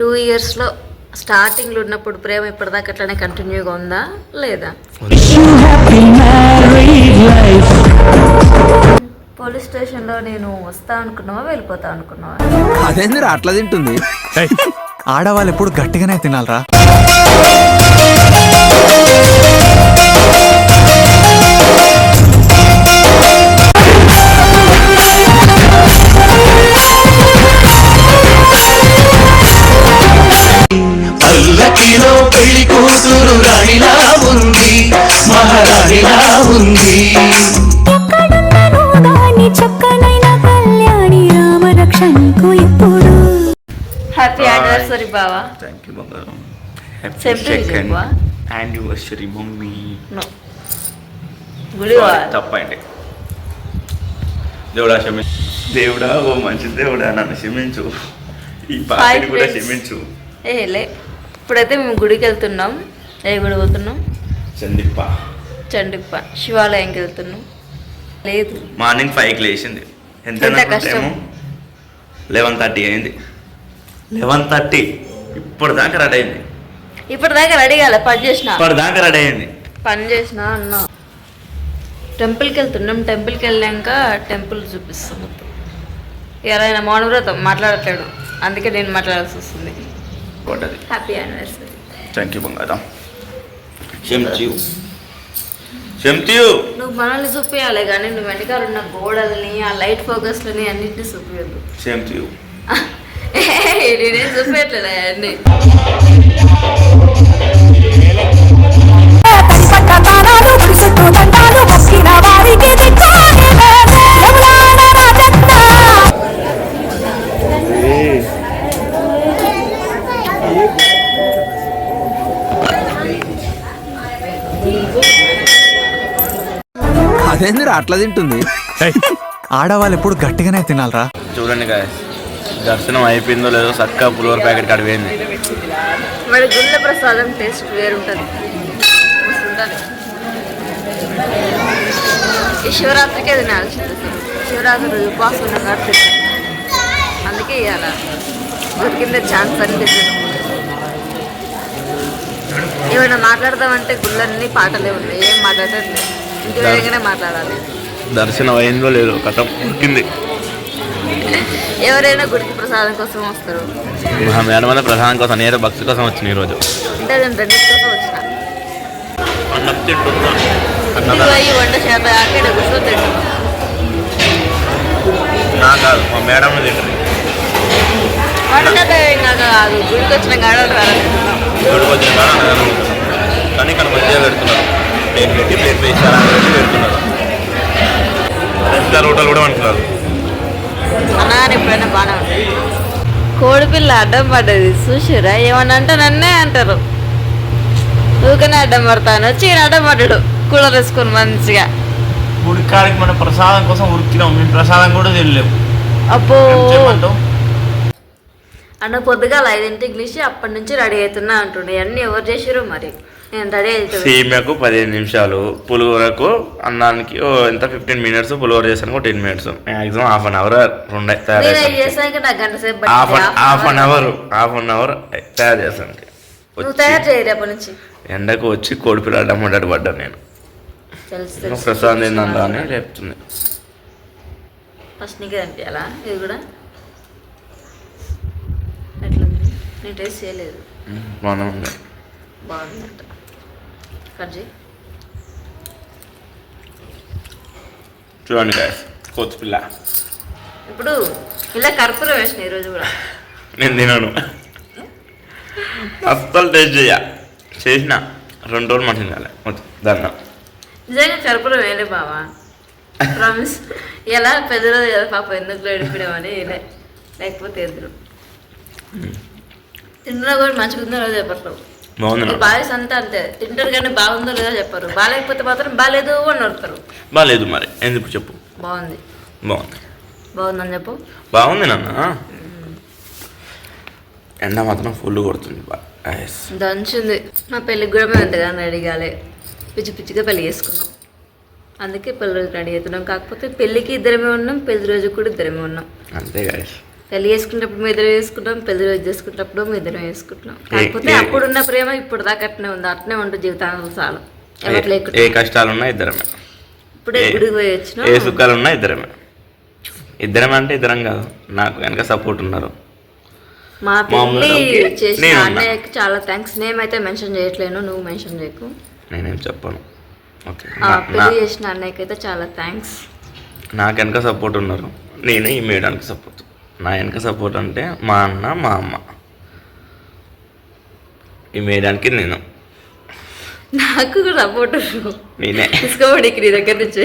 2 ఇయర్స్లో స్టార్టింగ్లో ఉన్నప్పుడు ప్రేమ ఇప్పటిదాకా అట్లనే కంటిన్యూగా ఉందా లేదా? పోలీస్ స్టేషన్లో నేను వస్తా అనుకున్నావా వెళ్ళిపోతా అనుకున్నావా? అదేందిరా అట్లా తింటుంది? ఆడవాళ్ళు ఎప్పుడు గట్టిగానే తినాలరా. పల్లకిలో పెళ్లి కూతురు రాణిలా ఉంది, మహారాణిలా ఉంది. హ్యాపీ యానివర్సరీ బావా. థ్యాంక్ యూ బంగారం. Second anniversary mummy. గుడి తప్పండి దేవుడా క్షమించు. దేవుడా ఓ మంచి దేవుడా నన్ను క్షమించు, ఈ పాటని కూడా క్షమించు. లే ఇప్పుడైతే మేము గుడికి వెళ్తున్నాం. ఏ గుడి పోతున్నాం? చండిప్ప శివాలయంకి వెళ్తున్నాం. లేదు మార్నింగ్ 5కి లేచింది. ఎంత కష్టం. 11:30 అయింది. 11:30 ఇప్పటిదాకా రెడీ అయింది. ఇప్పటిదాకా రెడీ కాలే, పని చేసిన. ఇప్పటిదాకా రెడీ అయింది. పని చేసిన అన్న. టెంపుల్కి వెళ్తున్నాం. టెంపుల్కి వెళ్ళాక టెంపుల్ చూపిస్తాం మొత్తం. ఎవరైనా మౌనవ్రతం మాట్లాడట్లేడు, అందుకే నేను మాట్లాడాల్సి వస్తుంది. Happy anniversary. థ్యాంక్ యూ బంగారం. నువ్వు మనల్ని చూపించాలి కానీ నువ్వు వెనకాల ఉన్న గోడల్ని ఆ లైట్ ఫోకస్లని అన్నింటినీ చూపించద్దు. నేనే చూపించట్లేదు అవన్నీ. అదేందిరా అట్లా తింటుంది? ఆడవాళ్ళు ఎప్పుడు గట్టిగానే తినాలరా. చూడండి గాయ, దర్శనం అయిపోయిందో లేదో చక్కగా పులిహోర ప్యాకెట్ కడిపోయింది. మరి గుళ్ళ ప్రసాదం టేస్ట్ వేరుంటుంది. ఈ శివరాత్రికి అది నాల్సింది. శివరాత్రి రోజు ఉపవాసం ఉన్న కాబట్టి అందుకే ఇవాళ దొరికిందే ఛాన్స్ అనిపించింది. ఏమైనా మాట్లాడదామంటే గుళ్ళన్నీ పాటలే ఉన్నాయి. ఏం మాట్లాడితే ఇంటి వేగనే మాట్లాడాలి. దర్శనం అయిందో లేదో కథ ఉరికింది. ఎవరైనా గుడికి ప్రసాదం కోసం వస్తారు. మేడం వల్ల ప్రసాదం కోసం, నేను భక్తి కోసం వచ్చిన ఈరోజు. అంటే నేను రెండింటి కోసం వచ్చిన. వంట చేత అక్కడ కూర్చొని తింటున్నాం. నా కాదు, మా మేడం తింటారు. వంట చేత ఇంకా కాదు, గుడికి వచ్చిన గాడలు రాలేదు. గుడికి వచ్చిన కాడ కానీ ఇక్కడ మంచిగా పెడుతున్నారు. ప్లేట్ పెట్టి ప్లేట్ వేసారా పెడుతున్నారు. రెస్టారెంట్ హోటల్ కూడా అంటున్నారు. అన్నగారు ఎప్పుడైనా బాగానే ఉంటుంది. కోడిపిల్ల అడ్డం పడ్డది చూసిరా. ఏమన్నా అంటే నన్నే అంటారు. ఊకనే అడ్డం పడతాను. చీర అడ్డం పడ్డాడు కూలర్ వేసుకొని మంచిగా. గుడికాడికి మన ప్రసాదం కోసం ఉరికినాం. మేము ప్రసాదం కూడా తినలేము. అబ్బో అన్న పొద్దుగాల 5ంటికి లేచి అప్పటి నుంచి రెడీ అవుతున్నా అంటుండే. అన్నీ ఎవరు చేసారు మరి? నేను రెడీ అవుతుంది. సేమ్యాకు 15 నిమిషాలు, పులిహోరకు అన్నానికి ఎంత 15 మినిట్స్, పులిహోర చేసాను 10 minutes, maximum half an hour half an hour తయారు చేస్తాను. తయారు చేయరు అప్పటి నుంచి. ఎండకు వచ్చి కోడిపిల్ల అడ్డమంటాడు పడ్డా నేను. ప్రసాదం ఏందందా అని లేపుతుంది. ఫస్ట్ నీకే అనిపించాలా? ఇది కూడా ఎట్లుంది? నేను టేస్ట్ చేయలేదు. బాగుంది. బాగుందంట. కట్ చేయి. చూడండి గాయస్, కోతిపిల్ల. ఇప్పుడు ఇలా కర్పూరం వేసిన ఈరోజు కూడా. నేను తినను, అస్సలు టేస్ట్ చేసిన 2 రోజులు మంచిగా కాలే దాన్ని. నిజంగా కర్పూరం వేయలే బావా, ప్రామిస్. ఎలా పెద్ద రోజు కదా పాప, ఎందుకు ఏడిపినామని లేకపోతే ఎదురు తింటున్నా కూడా మంచిగా ఉందో లేదో చెప్పట్లేదు. బాగుంది. బాయ్స్ అంతా అంతే, తింటారు కానీ బాగుందో లేదో చెప్పరు. బాగాలేకపోతే మాత్రం బాగాలేదు అని అడుగుతారు. బాగాలేదు మరి ఎందుకు చెప్పు. బాగుంది. బాగుందని చెప్పు. బాగుంది నాన్న. ఎండ మాత్రం ఫుల్ కొడుతుంది. దంచింది. మా పెళ్ళికి కూడా మేము ఎంతగానో రెడీ కాలే, పిచ్చి పిచ్చిగా పెళ్ళి చేసుకున్నాం. అందుకే పెళ్లి రోజు రెడీ అవుతున్నాం. కాకపోతే పెళ్ళికి ఇద్దరమే ఉన్నాం, పెళ్లి రోజు కూడా ఇద్దరమే ఉన్నాం. అంతే గాయస్. పెళ్లి చేసుకున్నప్పుడు మీ ఇద్దరం వేసుకుంటాం, పెళ్లి రోజు చేసుకున్నప్పుడు మీ ఇద్దరం వేసుకుంటున్నాం. కాకపోతే అప్పుడున్న ప్రేమ ఇప్పుడు దాకా అట్నే ఉంది, అట్నే ఉంటుంది జీవితాంతం చాలు. ఎవరు ఏ లేకుండా కష్టాలున్నా ఇద్దరమే, ఇప్పుడే గుడికి పోయి వచ్చిన ఏ సుఖాలున్నా ఇద్దరమే. ఇద్దరమే అంటే ఇద్దరం కాదు, నాకు వెనక సపోర్ట్ ఉన్నారు. మా పెళ్ళి చేసిన నేనున్నా. అన్నయ్యకి చాలా థ్యాంక్స్. నేమ్ అయితే మెన్షన్ చేయట్లేను, నువ్వు మెన్షన్ చేయకు. నేనేం చెప్పను. ఓకే, పెళ్లి చేసిన అన్నయ్యకి అయితే చాలా థ్యాంక్స్. నాకు వెనక సపోర్ట్ ఉన్నారు, నేనే ఈ మేడానికి సపోర్ట్. నా వెనక సపోర్ట్ అంటే మా అన్న, మా అమ్మ. ఈ మేడానికి నేను, నాకు కూడా సపోర్ట్ నేనే తీసుకోబడికి నీ దగ్గర నుంచి.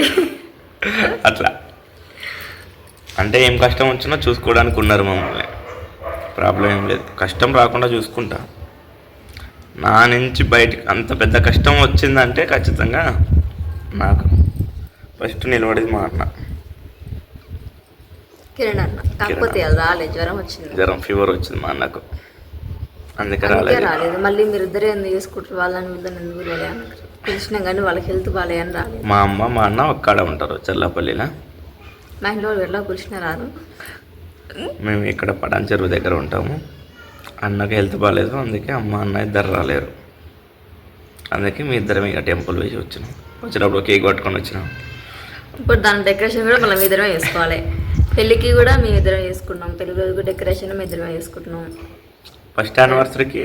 అట్లా అంటే ఏం కష్టం వచ్చినా చూసుకోవడానికి ఉన్నారు మమ్మల్ని. ప్రాబ్లం ఏం లేదు, కష్టం రాకుండా చూసుకుంటా. నా నుంచి బయటికి అంత పెద్ద కష్టం వచ్చిందంటే ఖచ్చితంగా నాకు ఫస్ట్ నిలబడేది మా అన్న. కిరణ్ అన్న కాకపోతే అది రాలేదు, జ్వరం వచ్చింది, జ్వరం ఫీవర్ వచ్చింది మా అన్నకు, అందుకే అందుకే రాలేదు. రాలేదు. మళ్ళీ మీరు ఇద్దరే ఎందుకు చేసుకుంటారు, వాళ్ళని వీళ్ళని ఎందుకు వెళ్ళే అని పిలిచినా కానీ వాళ్ళకి హెల్త్ బాగాలే అని రాలేదు. మా అమ్మ మా అన్న ఒక్కడ ఉంటారు చెల్లపల్లిలో, మా ఇంట్లో వాళ్ళు వెళ్ళా పిలిచినా రాదు. మేము ఇక్కడ పటాన్ చెరువు దగ్గర ఉంటాము. అన్నకి హెల్త్ బాగాలేదు, అందుకే అమ్మ అన్న ఇద్దరు రాలేరు. అందుకే మీ ఇద్దరం ఇక టెంపుల్ వేసి వచ్చినాం. వచ్చినప్పుడు కేక్ పట్టుకొని వచ్చినాం. ఇప్పుడు దాని డెకరేషన్ కూడా మళ్ళీ మీ ఇద్దరమే వేసుకోవాలి. పెళ్ళికి కూడా మేము ఇద్దరం వేసుకున్నాం, పెళ్లి రోజు డెకరేషన్ మేము ఇద్దరమే వేసుకుంటున్నాం. ఫస్ట్ యానివర్సరీకి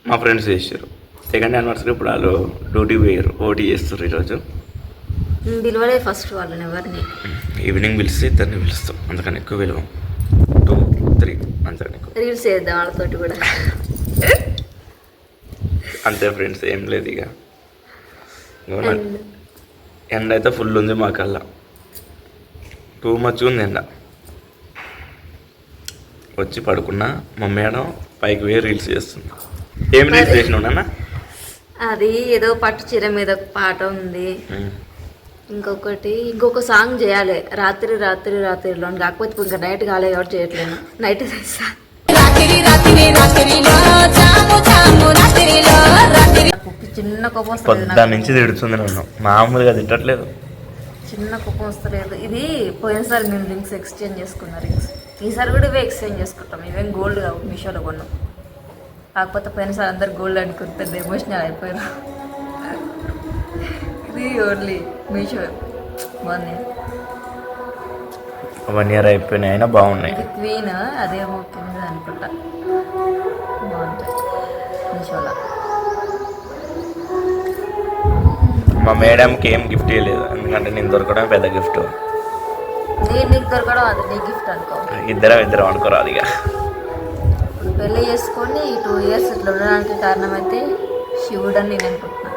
మా ఫ్రెండ్స్ చేసారు, సెకండ్ యానివర్సరీ ఇప్పుడు వాళ్ళు డ్యూటీ పోయారు, ఓటీ చేస్తారు ఈరోజు. పిలవలే ఫస్ట్ వాళ్ళని ఎవరిని. ఈవినింగ్ పిలిస్తే ఇద్దరిని పిలుస్తాం, అందుకని ఎక్కువ విలువ 2, 3 అంతకని ఎక్కువ. రీల్స్ చేద్దాం వాళ్ళతోటి కూడా. అంతే ఫ్రెండ్స్, ఏం లేదు ఇక. ఎండ అయితే ఫుల్ ఉంది మాకల్లా, టూ మచ్ ఉంది ఎండ. వచ్చి పడుకున్నా, మా మేడం పైకి పోయి రీల్స్ చేస్తుంది. ఏం రీల్స్ చేసినావు నాన్న? అది ఏదో పట్టు చీర మీద ఒక పాట ఉంది, ఇంకొక సాంగ్ చేయాలి, రాత్రి రాత్రి రాత్రిలో. కాకపోతే ఇంకా నైట్ కాలేదు కాబట్టి చేయట్లేను, నైట్ చేస్తా. చిన్న కోపం వస్తలేదు పొద్దు నుంచి తిడుతుంది నన్ను, మామూలుగా తిట్టట్లేదు. చిన్న కోపం వస్తలేదు. ఇది పోయినసారి మేము రింగ్స్ ఎక్స్చేంజ్ చేసుకున్నాం రింగ్స్, ఈసారి కూడా ఇవే ఎక్స్చేంజ్ చేసుకుంటాం. ఇవేం గోల్డ్ కావు, మీషోలో కొన్నాం. కాకపోతే పోయినసారి అందరు గోల్డ్ అనుకుని పెద్ద ఎమోషనల్ అయిపోయారు. ఇది ఓన్లీ మీషో బాగుంది. 1 year అయిపోయినాయి, అయినా బాగున్నాయి. ఇది క్వీన్, అదేమో కింద అనుకుంటా, బాగుంటాయి మీషోలో. మా మేడంకి ఏం గిఫ్ట్ ఇవ్వలేదు, ఎందుకంటే నేను దొరకడం పెద్ద గిఫ్ట్. నీకు దొరకడం అది నీ గిఫ్ట్ అనుకో. ఇద్దరం అనుకోరాదు ఇక. ఇప్పుడు పెళ్ళి చేసుకొని 2 years ఇట్లా ఉండడానికి కారణం అయితే శివుడు అని నేను అనుకుంటున్నాను.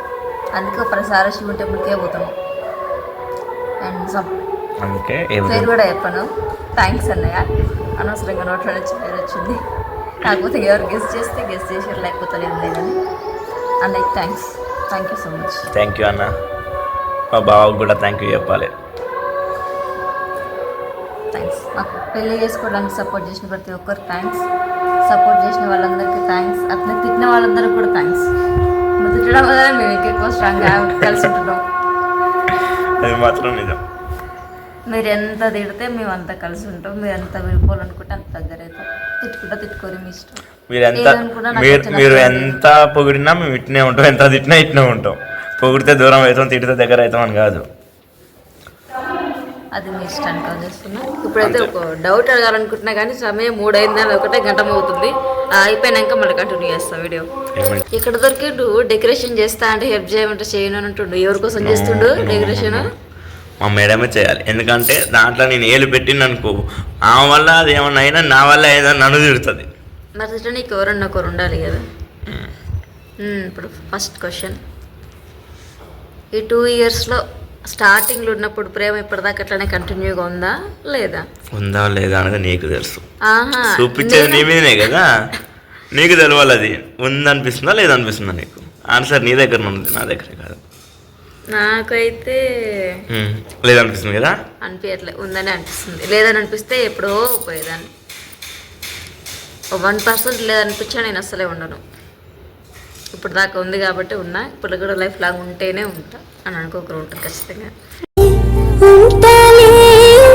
అందుకే ప్రతిసారి శివుడి టెంపుల్కే పోతాను. అండ్ అందుకే పేరు కూడా చెప్పాను, థ్యాంక్స్ అన్నయ్య. అనవసరంగా నోట్లో నుంచి పేరు వచ్చింది. కాకపోతే ఎవరు గెస్ట్ చేస్తే గెస్ట్ చేసారు, లేకపోతే లేదు లేదని. అన్నయ్య thank you so much. Thank you అన్న. మా బావకు కూడా థ్యాంక్ యూ చెప్పాలి. థ్యాంక్స్. మాకు పెళ్ళి చేసుకోవడానికి సపోర్ట్ చేసిన ప్రతి ఒక్కరికి థ్యాంక్స్. సపోర్ట్ చేసిన వాళ్ళందరికీ థ్యాంక్స్. అట్లా తిట్టిన వాళ్ళందరికీ కూడా థ్యాంక్స్. నువ్వు తిట్టడం వల్ల మేము ఎక్కువ స్ట్రాంగ్గా కలిసి ఉంటున్నాం. అది మాత్రం నిజం. మీరు ఎంత తిడితే మేము అంత కలిసి ఉంటాం. మీరు ఎంత విడిపోవాలనుకుంటే అంత దగ్గర అవుతాం. తిట్టుకోరు మీ ఇష్టం. మీరు ఎంత పొగిడినా మేము ఇట్నే ఉంటాం, ఎంత తిట్టినా ఇట్నే ఉంటాం. పొగిడితే దూరం అవుతాం, తిడితే దగ్గర అవుతాం అని కాదు. అది మీ ఇష్టానికి వదిలేస్తున్నా. ఇప్పుడైతే ఒక డౌట్ అడగాలనుకుంటున్నా కానీ సమయం 3 అయింది, 1 గంట అవుతుంది. అయిపోయినాక మళ్ళీ కంటిన్యూ చేస్తాం వీడియో. ఇక్కడ దొరికిండు డెకరేషన్ చేస్తా అంటే హెల్ప్ చేయమంటే చేయను అని అంటుండు. ఎవరి కోసం చేస్తుండు డెకరేషన్? మా మేడమే చేయాలి, ఎందుకంటే దాంట్లో నేను ఏలు పెట్టింది అనుకో, ఆమె వల్ల అది ఏమన్నా అయినా నా వల్ల ఏదో నన్ను తిడుతుంది. మరి ఇట్లా నీకు ఎవరన్నా ఒకరు ఉండాలి కదా. ఇప్పుడు ఫస్ట్ క్వశ్చన్, ఈ 2 yearsలో స్టార్టింగ్లో ఉన్నప్పుడు ప్రేమ ఇప్పటిదాకా అట్లనే కంటిన్యూగా ఉందా లేదా? ఉందా లేదా అనేది నీకు తెలుసు. ఆహా, చూపించేది నీ మీదనే కదా, నీకు తెలవాలి అది ఉందనిపిస్తుందా లేదనిపిస్తుందా. నీకు ఆన్సర్ నీ దగ్గర ఉంది, నా దగ్గర కాదు. నాకైతే లేదనిపిస్తుంది కదా. అనిపించట్లే, ఉందని అనిపిస్తుంది. లేదని అనిపిస్తే ఎప్పుడో పోయేదాన్ని. 1% లేదనిపించా నేను అస్సలే ఉండను. ఇప్పుడు దాకా ఉంది కాబట్టి ఉన్నా, ఇప్పుడు కూడా లైఫ్ లాంగ్ ఉంటేనే ఉంటా అని అనుకోకరు ఉంటుంది ఖచ్చితంగా. ఉంటాలే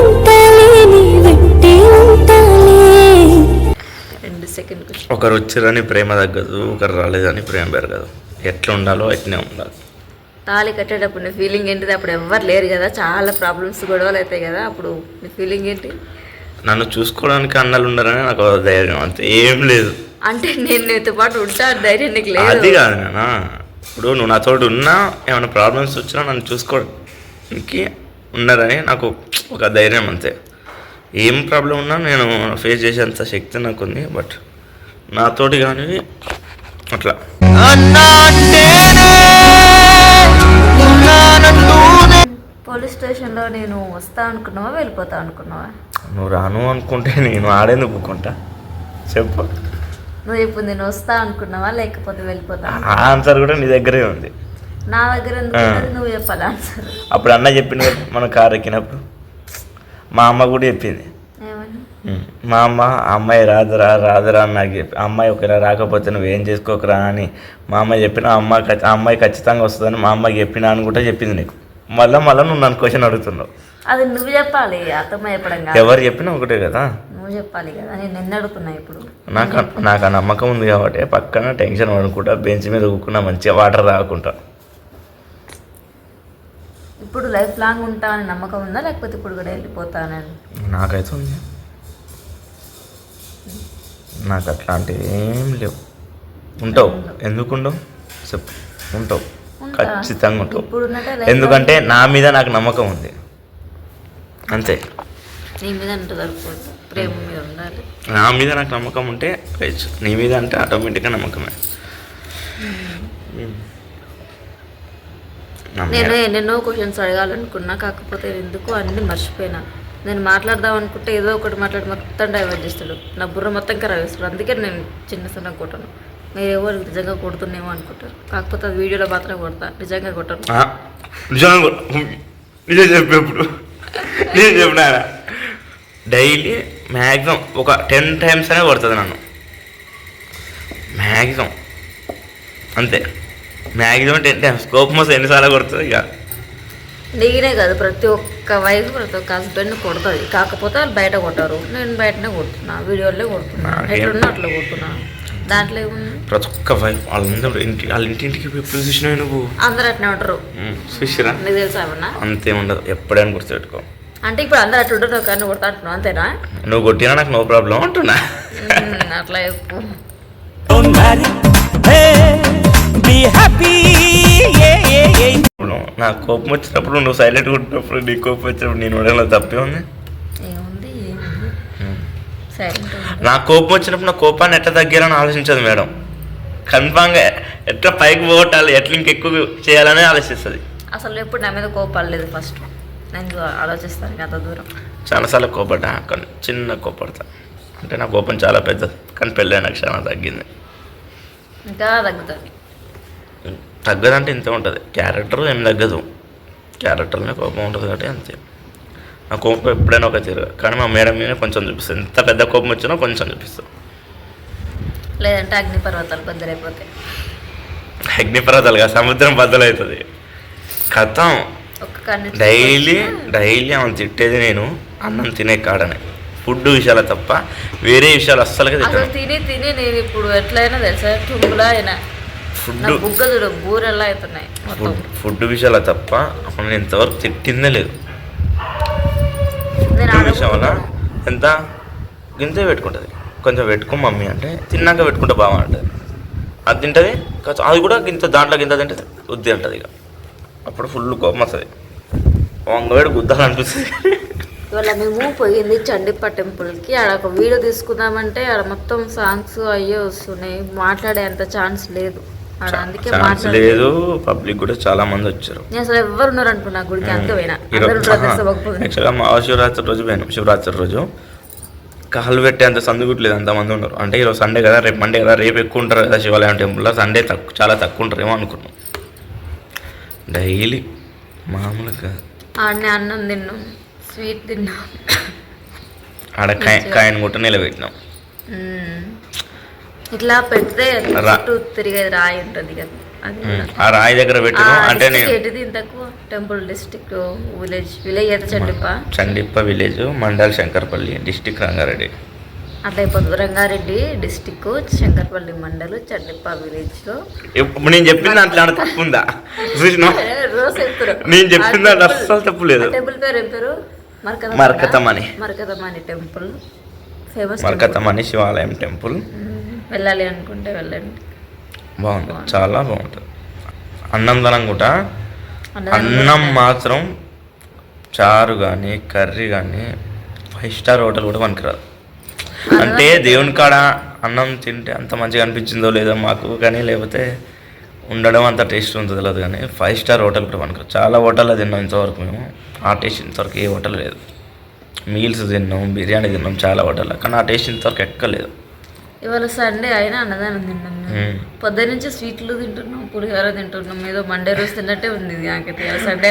ఉంటాలే నీ వెంటే ఉంటాలే సెకండ్ క్వశ్చన్. ఒకరు వచ్చిరని ప్రేమ తగ్గదు, ఒకరు రాలేదని ప్రేమ పెరగదు. ఎట్లా ఉండాలో అట్నే ఉండాలి. తాళి కట్టేటప్పుడు నీ ఫీలింగ్ ఏంటిది? అప్పుడు ఎవ్వరు లేరు కదా, చాలా ప్రాబ్లమ్స్ గొడవలు అవుతాయి కదా, అప్పుడు నీ ఫీలింగ్ ఏంటి? నన్ను చూసుకోవడానికి అన్నలు ఉండరని నాకు ఒక ధైర్యం, అంతే, ఏం లేదు. అంటే నేను నీతో పాటు ఉంటా ధైర్యం నీకు లేదు? అది కాదు నాన్న, ఇప్పుడు నువ్వు నాతో ఉన్నా ఏమైనా ప్రాబ్లమ్స్ వచ్చినా నన్ను చూసుకోవడానికి ఉన్నారని నాకు ఒక ధైర్యం, అంతే. ఏం ప్రాబ్లం ఉన్నా నేను ఫేస్ చేసేంత శక్తి నాకు ఉంది. బట్ నాతోటి కానీ అట్లా పోలీస్ స్టేషన్లో నేను వస్తా అనుకున్నావా, వెళ్ళిపోతా అనుకున్నావా? నువ్వు రాను అనుకుంటే నేను ఆడేందుకు ఒప్పుకుంటా చెప్పు. నువ్వు ఇప్పుడు నేను వస్తా అనుకున్నావా లేకపోతే వెళ్ళిపోతా? ఆ ఆన్సర్ కూడా నీ దగ్గరే ఉంది. నా దగ్గర ఎందుకు ఉన్నది? నువ్వు చెప్పాలి ఆన్సర్. అప్పుడు అన్న చెప్పింది మన కారు ఎక్కినప్పుడు, మా అమ్మ కూడా చెప్పింది. ఏమని? మా అమ్మ అమ్మాయి రాదురా రాదురా అని నాకు చెప్పి, అమ్మాయి ఒకవేళ రాకపోతే నువ్వేం చేసుకోకరా అని మా అమ్మాయి చెప్పిన, ఆ అమ్మాయి ఖచ్చితంగా వస్తుందని మా అమ్మకి చెప్పినా అని కూడా చెప్పింది నీకు. మళ్ళీ నువ్వు నన్ను క్వశ్చన్ అడుగుతున్నావు. అది నువ్వు చెప్పాలి, అత్తమ్మ చెప్పడం కాదు. ఎవరు చెప్పినా ఒకటే కదా, నువ్వు చెప్పాలి కదా. నేను నిన్న అడుగుతున్నా ఇప్పుడు. నాకు ఆ నమ్మకం ఉంది కాబట్టి పక్కన టెన్షన్ పడుకుంటా, బెంచ్ మీద ఊరుకున్నా, మంచిగా వాటర్ తాగుకుంటా. ఇప్పుడు లైఫ్ లాంగ్ ఉంటా అని నమ్మకం ఉందా, లేకపోతే ఇప్పుడు కూడా వెళ్ళిపోతానని? నాకైతే ఉంది. నాకు అట్లాంటివి ఏం లేవు. ఉంటావు, ఎందుకు ఉండవు చెప్పు. ఉంటావు, ఖచ్చితంగా ఉంటావు. ఎందుకంటే నా మీద నాకు నమ్మకం ఉంది, అంతే. నీ మీద అంటే సరిపోదు, ప్రేమ మీద ఉండాలి. నా మీద నాకు నమ్మకం ఉంటే రైట్, నీ మీద అంటే ఆటోమేటిక్గా నమ్మకమే. నేను ఎన్నెన్నో క్వశ్చన్స్ అడగాలనుకున్నా, కాకపోతే ఎందుకు అన్నీ మర్చిపోయినా. నేను మాట్లాడదాం అనుకుంటే ఏదో ఒకటి మాట్లాడి మొత్తం డైవర్ట్ చేస్తాడు, నా బుర్ర మొత్తం ఖరాబ్ చేస్తాడు. అందుకే నేను చిన్న చిన్న కొట్టాను. మీరు ఎవరు నిజంగా కొడుతున్నామో అనుకుంటారు, కాకపోతే అది వీడియోలో మాత్రమే కొడతా, నిజంగా కొట్టాను. నిజం చెప్పేప్పుడు నేను చెప్పినా డైలీ మ్యాక్సిమం ఒక 10 times అనే కొడుతుంది నన్ను, మ్యాక్సిమం, అంతే. Maximum 10 times. కోపం వస్తే ఎన్నిసార్లు కొడుతుంది ఇక. నేనే కాదు, ప్రతి ఒక్క వైఫ్ ప్రతి ఒక్క హస్బెండ్ కొడుతుంది, కాకపోతే వాళ్ళు బయట కొట్టారు, నేను బయటనే కొడుతున్నా, వీడియోలో కొడుతున్నా, ఎట్లున్నా అట్లా కొడుతున్నా. దాంట్లో ఏముంది? ప్రతి ఒక్క వైఫ్ వాళ్ళందరూ వాళ్ళ ఇంటింటికి ఎప్పుడు చూసినావు నువ్వు? అందరు అట్నే ఉంటారు, చూసిరా? నీకు తెలుసా ఏమన్నా? అంతే ఉండదు, ఎప్పుడైనా గుర్తుపెట్టుకో. అంటే ఇప్పుడు అందరు అట్లా ఉంటారు కానీ కొడతా అంటున్నావు, అంతేనా? నువ్వు కొట్టినా నాకు నో ప్రాబ్లం అంటున్నా. అట్లా చెప్పు. నాకు కోపం వచ్చినప్పుడు నువ్వు సైలెంట్గా ఉంటున్నప్పుడు, నీకు కోపం వచ్చినప్పుడు నేను ఉండడంలో తప్పే ఉంది. ఏముంది? నాకు కోపం వచ్చినప్పుడు నా కోపాన్ని ఎట్లా తగ్గాలని ఆలోచించదు మేడం. కన్ఫామ్గా ఎట్లా పైకి పోగొట్టాలి, ఎట్లా ఇంకెక్కువ చేయాలని ఆలోచిస్తుంది. అసలు ఎప్పుడు నా మీద కోపాలు లేదు, ఫస్ట్ నేను ఆలోచిస్తాను అంత దూరం. చాలాసార్లు కోపడ్డా, కానీ చిన్న కోపడతా. అంటే నా కోపం చాలా పెద్దది, కానీ పెళ్ళైన క్షణం తగ్గింది. ఇంకా తగ్గుతుంది. తగ్గదంటే ఇంత ఉంటుంది, క్యారెక్టర్ ఏం తగ్గదు, క్యారెక్టర్లోనే కోపం ఉంటుంది కాబట్టి అంతే. నా కోపం ఎప్పుడైనా ఒక తీరు, కానీ మా మేడం మీద కొంచెం చూపిస్తుంది. ఎంత పెద్ద కోపం వచ్చినా కొంచెం చూపిస్తాం, లేదంటే అగ్నిపర్వతాలు బద్దలైపోతాయి. అగ్నిపర్వతాలుగా సముద్రం బద్దలవుతుంది. కథం డైలీ ఆమె తిట్టేది నేను అన్నం తినే కాడనే, ఫుడ్ విషయాలు తప్ప వేరే విషయాలు అస్సలుగా తిట్టాను. తిని నేను ఇప్పుడు ఎట్లయినా తెలుసా, టుంగులా అయినా బుగ్గ చూడు బూరెల్లా అవుతున్నాయి. ఫుడ్ విషయాలు తప్ప అప్పుడు నేను ఇంతవరకు తిట్టిందే లేదు. విషయం వల్ల ఎంత గింతే పెట్టుకుంటుంది, కొంచెం పెట్టుకో మమ్మీ అంటే, తిన్నాక పెట్టుకుంటే బాగుంటుంది. అది తింటుంది, అది కూడా గింత దాంట్లో గింత తింటే వద్దు అంటుంది. ఇక అప్పుడు ఫుల్ కోపం వస్తుంది, వంగవేడు గుద్దాలనిపిస్తుంది. ఇవాళ మేము పోయింది చండిప్ప టెంపుల్కి. ఆడ ఒక వీడియో తీసుకుందామంటే ఆడ మొత్తం సాంగ్స్ అయ్యే వస్తున్నాయి, మాట్లాడే అంత ఛాన్స్ లేదు ఆడ. అందుకే లేదు, పబ్లిక్ కూడా చాలా మంది వచ్చారు. నేను అసలు ఎవరు ఉన్నారు అనుకున్నా గుడికి, అంతే పోయినా. యాక్చువల్గా మహాశివరాత్రి రోజు పోయినాం. శివరాత్రి రోజు కాలు పెట్టే అంత సందుగుట్లేదు, అంతమంది ఉన్నారు. అంటే ఈరోజు సండే కదా, రేపు మండే కదా, రేపు ఎక్కువ ఉంటారు కదా శివాలయం టెంపుల్లో. సండే చాలా తక్కువ ఉంటారేమో అనుకున్నాం. డైలీ మామూలుగా ఆడనే అన్నం తిన్నాం, స్వీట్ తిన్నాం, ఆడ కాయను గుట్ట నిలబెట్టినాం. ఇట్లా పెడితే చుట్టూ తిరిగేది రాయి ఉంటుంది కదా, ఆ రాయి దగ్గర పెట్టినాం. అంటే ఏంటిది ఇంతకు టెంపుల్ డిస్ట్రిక్ట్ విలేజ్ అయితే చండిప్ప విలేజ్, మండల్ శంకర్పల్లి, డిస్ట్రిక్ట్ రంగారెడ్డి. అట్లా అయిపోతుంది. రంగారెడ్డి డిస్టిక్ శంకర్పల్లి మండలు చండిప్ప విలేజ్లో ఇప్పుడు నేను చెప్పింది దాంట్లో ఏమైనా తప్పు ఉందా చూసినా రోజు చెప్తారు. నేను చెప్పింది దాంట్లో అస్సలు తప్పు లేదు. టెంపుల్ పేరు ఏం పేరు? మరకతమణి. మరకతమణి టెంపుల్ ఫేమస్. మరకతమణి శివాలయం టెంపుల్. వెళ్ళాలి అనుకుంటే వెళ్ళండి, బాగుంది, చాలా బాగుంటుంది. అన్నం దనం కూడా అన్నం మాత్రం చారు కానీ కర్రీ కానీ 5 స్టార్ హోటల్ కూడా పనికిరాదు. అంటే దేవుని కాడ అన్నం తింటే అంత మంచిగా అనిపించిందో లేదో మాకు కానీ, లేకపోతే ఉండడం అంత టేస్ట్ ఉంటుందో తెలియదు కానీ 5 స్టార్ హోటల్ కూడా పనికిరాదు. చాలా హోటల్లో తిన్నాం ఇంతవరకు మేము, ఆ టేస్ట్ ఇంతవరకు ఏ హోటల్ లేదు. మీల్స్ తిన్నాం, బిర్యానీ తిన్నాం చాలా హోటల్లో, కానీ ఆ టేస్ట్ ఇంతవరకు ఎక్కలేదు. ఇవాళ సండే అయినా అన్నదానం తిన్నాం. పొద్దున్న నుంచి స్వీట్లు తింటున్నాం, పులిహోర తింటున్నాం. ఏదో మండే రోజు తిన్నట్టే ఉంది నాకైతే. సండే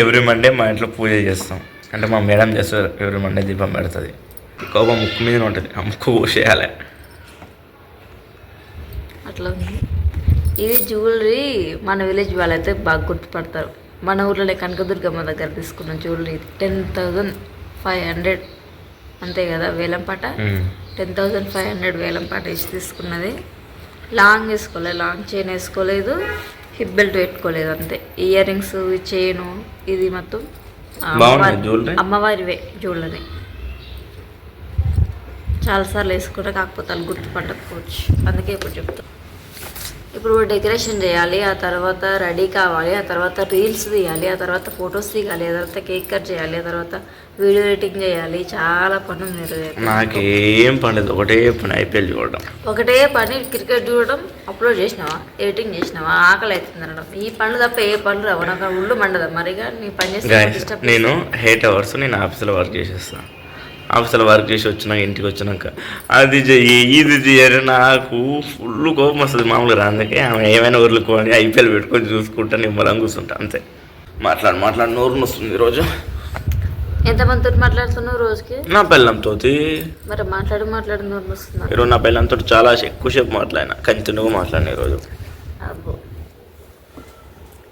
ఎవ్రీ మండే మా ఇంట్లో పూజ చేస్తాం. అంటే మా మేడం చేస్తారు, ఎవ్రీ మండే దీపం పెడుతుంది. కోపం ముక్కు మీద ఉంటుంది, ఆ ముక్కు పోసేయాలి. అట్లా ఉంది. ఇది జ్యువెలరీ మన విలేజ్ వాళ్ళైతే బాగా గుర్తుపడతారు. మన ఊర్లో కనకదుర్గమ్మ దగ్గర తీసుకున్న జ్యువెలరీ 10,500 అంతే కదా, వేలంపాట. 10,500 వేలంపాట వేసి తీసుకున్నది. లాంగ్ వేసుకోలేదు, లాంగ్ చైన్ వేసుకోలేదు, హిప్ బెల్ట్ పెట్టుకోలేదు, అంతే. ఇయర్ రింగ్స్, చైను, ఇది మొత్తం అమ్మవారివే జ్యువెలరీ. చాలాసార్లు వేసుకుంటే కాకపోతే వాళ్ళు గుర్తుపట్టకపోవచ్చు, అందుకే ఇప్పుడు చెప్తాను. ఇప్పుడు డెకరేషన్ చేయాలి, ఆ తర్వాత రెడీ కావాలి, ఆ తర్వాత రీల్స్ తీయాలి, ఆ తర్వాత ఫొటోస్ తీయాలి, ఆ తర్వాత కేక్ కట్ చేయాలి, ఆ తర్వాత వీడియో ఎడిటింగ్ చేయాలి. చాలా పని ఉంది. నాకేం పండదు, ఒకటే పని ఐపీఎల్ చూడడం, ఒకటే పని క్రికెట్ చూడడం. అప్లోడ్ చేసినావా, ఎడిటింగ్ చేసినావా, ఆకలి అవుతుంది అనడం. ఈ పనులు తప్ప ఏ పనులు రావు. నాకు ఒళ్ళు మండదు మరిగా. నీ పని చేస్తే నేను 8 hours నేను ఆఫీస్లో వర్క్ చేసేస్తాను. ఆఫీస్లో వర్క్ చేసి వచ్చినాక ఇంటికి వచ్చినాక అది చెయ్యి ఇది చెయ్యరు, నాకు ఫుల్ కోపం వస్తుంది మామూలుగా. అందుకే ఆమె ఏమైనా ఊర్లుకోని ఐపీఎల్ పెట్టుకొని చూసుకుంటా నిమ్మలం కూర్చుంటా, అంతే. మాట్లాడి నోరు నొస్తుంది ఈరోజు. ఎంతమందితో మాట్లాడుతున్నావు రోజుకి? నా పిల్లంతో. మరి మాట్లాడి నోరు నొస్తుంది. ఈరోజు నా పిల్లంతో చాలా ఎక్కువసేపు మాట్లాడినా, కంటిన్యూగా మాట్లాడిన ఈరోజు. అబ్బో,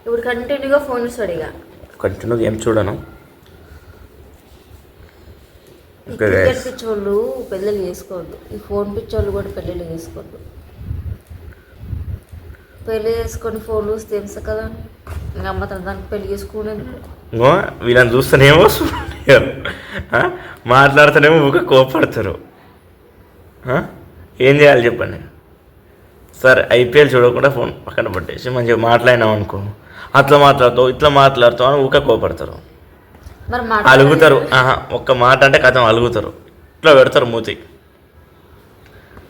ఇప్పుడు కంటిన్యూగా ఫోన్ చూస్తాడు. ఇక కంటిన్యూగా ఏం చూడను. క్రికెట్ పిచ్చోళ్ళు పెళ్ళిళ్ళు చేసుకోవద్దు, ఈ ఫోన్ పిచ్చోళ్ళు కూడా పెళ్ళిళ్ళు చేసుకోవద్దు. పెళ్ళి చేసుకొని ఫోన్ చూస్తే తెలుసు కదా, ఇంకా అమ్మతాను దానికి పెళ్లి చేసుకునేది. వీళ్ళని చూస్తేనేమో మాట్లాడుతానేమో ఊక కోపడతారు. ఏం చేయాలి చెప్పండి? సరే ఐపీఎల్ చూడకుండా ఫోన్ పక్కన పట్టేసి మంచిగా మాట్లాడినాం అనుకో, అట్లా మాట్లాడుతావు ఇట్లా మాట్లాడుతావు అని ఊక కోపడతారు, అలుగుతారు. ఒక్క మాట అంటే కథం అలుగుతారు, ఇట్లా పెడతారు మూతి.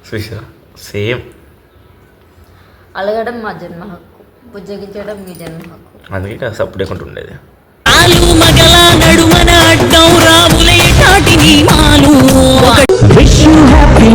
చూసారా, సేమ్. అలగడం మా జన్మ హక్కు, బుజ్జగించడం మీ జన్మ హక్కు. అందుకే కదా సప్పుడేకుండా ఉండేది. Wish you happy